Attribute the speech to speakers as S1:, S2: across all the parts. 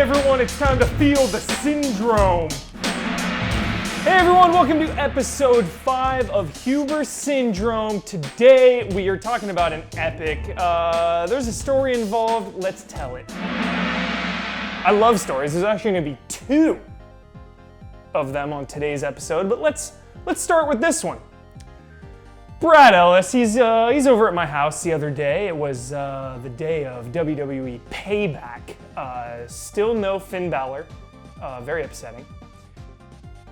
S1: everyone, it's time to feel the syndrome. Hey everyone, welcome to episode 5 of Huber Syndrome. Today we are talking about an epic. There's a story involved, let's tell it. I love stories, there's actually going to be 2 of them on today's episode, but let's start with this one. Brad Ellis, he's over at my house the other day. It was the day of WWE Payback. Still no Finn Balor. Very upsetting.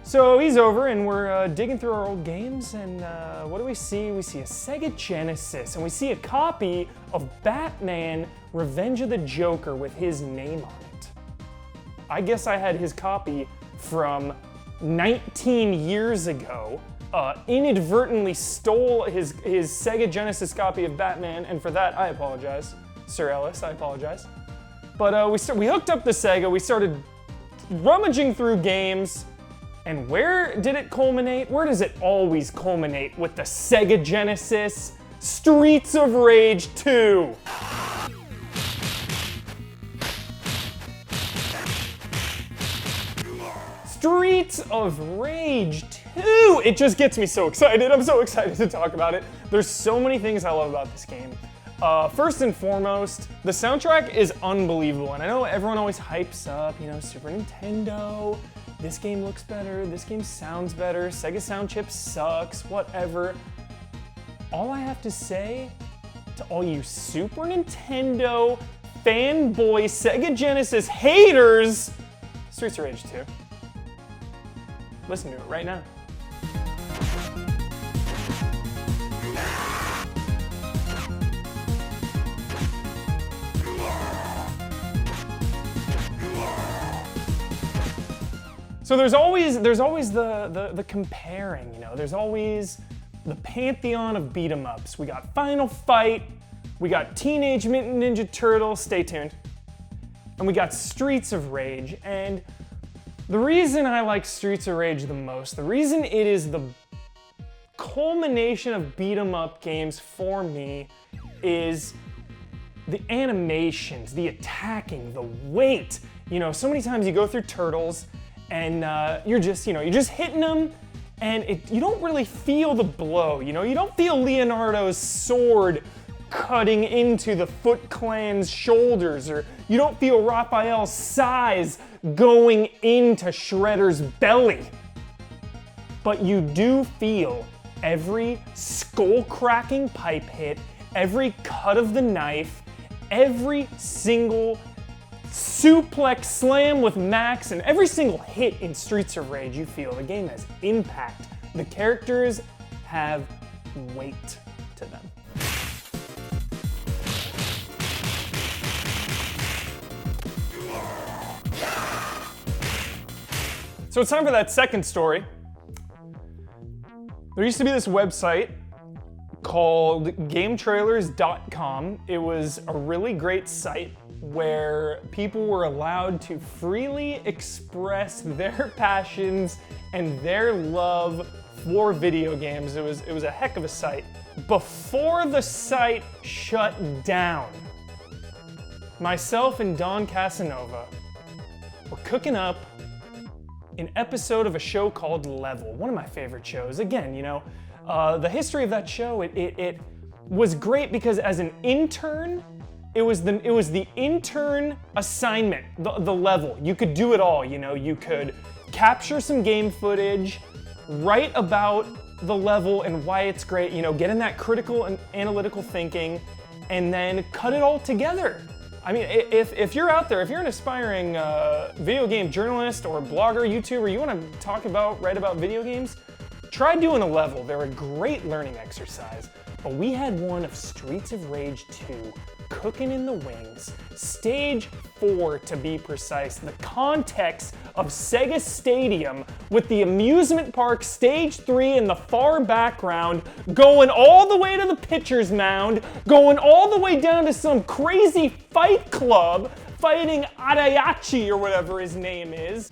S1: So he's over and we're digging through our old games, and what do we see? We see a Sega Genesis, and we see a copy of Batman Revenge of the Joker with his name on it. I guess I had his copy from 19 years ago. Inadvertently stole his Sega Genesis copy of Batman, and for that I apologize, Sir Ellis, I apologize. But we hooked up the Sega, we started rummaging through games, and where did it culminate? Where does it always culminate with the Sega Genesis? Streets of Rage 2! Streets of Rage 2! It just gets me so excited. I'm so excited to talk about it. There's so many things I love about this game. First and foremost, the soundtrack is unbelievable. And I know everyone always hypes up, Super Nintendo. This game looks better, this game sounds better, Sega sound chip sucks, whatever. All I have to say to all you Super Nintendo fanboy Sega Genesis haters, Streets of Rage 2. Listen to it right now. So there's always the comparing, There's always the pantheon of beat 'em ups. We got Final Fight, we got Teenage Mutant Ninja Turtles, stay tuned, and we got Streets of Rage. And the reason I like Streets of Rage the most, the reason it is the culmination of beat 'em up games for me, is the animations, the attacking, the weight. So many times you go through Turtles and you're just hitting them, and you don't really feel the blow. You don't feel Leonardo's sword cutting into the Foot Clan's shoulders, or you don't feel Raphael's size going into Shredder's belly. But you do feel every skull-cracking pipe hit, every cut of the knife, every single suplex slam with Max, and every single hit in Streets of Rage. You feel the game has impact. The characters have weight to them. So it's time for that second story. There used to be this website called GameTrailers.com. It was a really great site where people were allowed to freely express their passions and their love for video games. It was a heck of a site. Before the site shut down, myself and Don Casanova were cooking up an episode of a show called Level, one of my favorite shows. Again, the history of that show, it was great because as an intern, it was the intern assignment, the level. You could do it all, you could capture some game footage, write about the level and why it's great, get in that critical and analytical thinking, and then cut it all together. I mean, if you're out there, if you're an aspiring video game journalist or blogger, YouTuber, you want to write about video games, try doing a level. They're a great learning exercise. But we had one of Streets of Rage 2 cooking in the wings. Stage 4 to be precise. The context of Sega Stadium with the amusement park Stage 3 in the far background, going all the way to the pitcher's mound, going all the way down to some crazy fight club, fighting Adayachi or whatever his name is.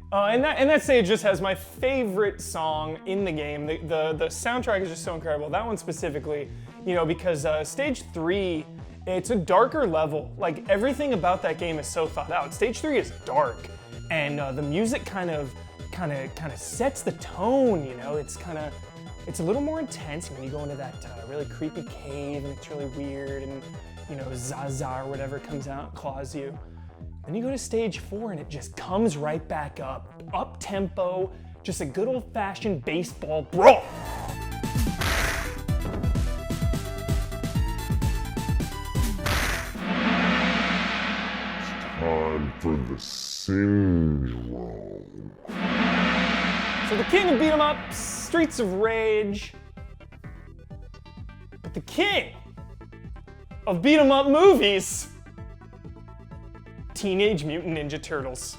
S1: And that stage just has my favorite song in the game. The soundtrack is just so incredible. That one specifically, because stage 3 It's a darker level. Like, everything about that game is so thought out. Stage 3 is dark, and the music kind of sets the tone, you know? It's a little more intense when you go into that really creepy cave, and it's really weird, and, you know, Zaza or whatever comes out and claws you. Then you go to stage 4 and it just comes right back up tempo, just a good old-fashioned baseball brawl.
S2: Time for the syndrome.
S1: So the king of beat 'em up, Streets of Rage, but the king of beat 'em up movies, Teenage Mutant Ninja Turtles.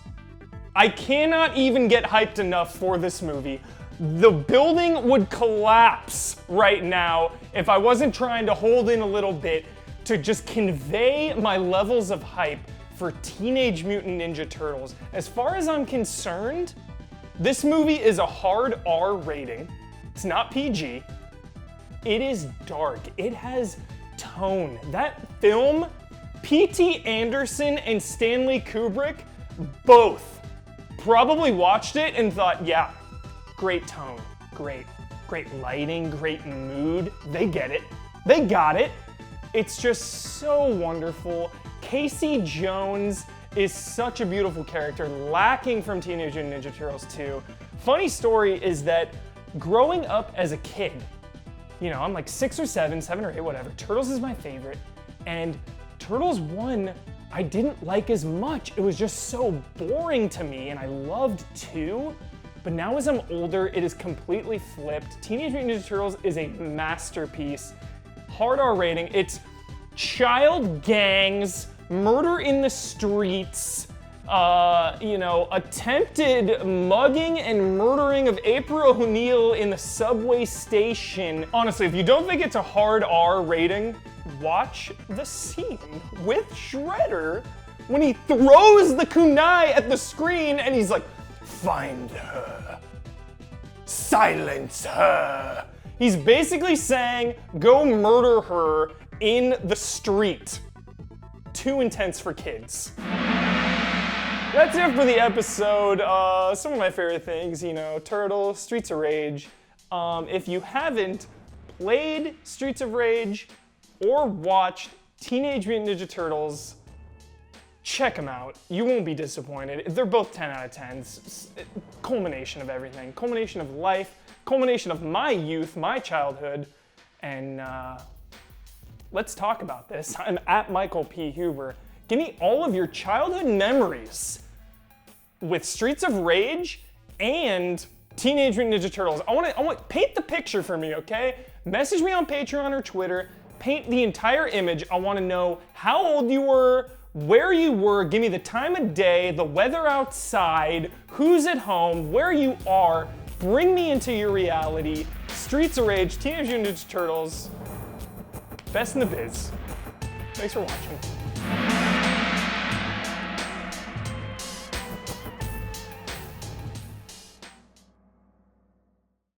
S1: I cannot even get hyped enough for this movie. The building would collapse right now if I wasn't trying to hold in a little bit to just convey my levels of hype for Teenage Mutant Ninja Turtles. As far as I'm concerned, this movie is a hard R rating. It's not PG. It is dark. It has tone. That film, P.T. Anderson and Stanley Kubrick both probably watched it and thought, yeah, great tone, great lighting, great mood. They get it. They got it. It's just so wonderful. Casey Jones is such a beautiful character, lacking from Teenage Mutant Ninja Turtles 2. Funny story is that growing up as a kid, you know, I'm like 6 or 7 or 8, whatever, Turtles is my favorite, and Turtles 1 I didn't like as much. It was just so boring to me, and I loved 2. But now as I'm older, it is completely flipped. Teenage Mutant Ninja Turtles is a masterpiece. Hard R rating. It's child gangs, murder in the streets, you know, attempted mugging and murdering of April O'Neil in the subway station. Honestly, if you don't think it's a hard R rating, watch the scene with Shredder when he throws the kunai at the screen and he's like, find her, silence her. He's basically saying, go murder her in the street. Too intense for kids. That's it for the episode. Some of my favorite things, you know, Turtles, Streets of Rage. If you haven't played Streets of Rage or watched Teenage Mutant Ninja Turtles, check them out. You won't be disappointed. They're both 10 out of 10s. Culmination of everything. Culmination of life. Culmination of my youth, my childhood. And let's talk about this. I'm at Michael P. Huber. Give me all of your childhood memories with Streets of Rage and Teenage Mutant Ninja Turtles. I want paint the picture for me, okay? Message me on Patreon or Twitter. Paint the entire image. I want to know how old you were, where you were, give me the time of day, the weather outside, who's at home, where you are. Bring me into your reality. Streets of Rage, Teenage Mutant Ninja Turtles, best in the biz. Thanks for watching.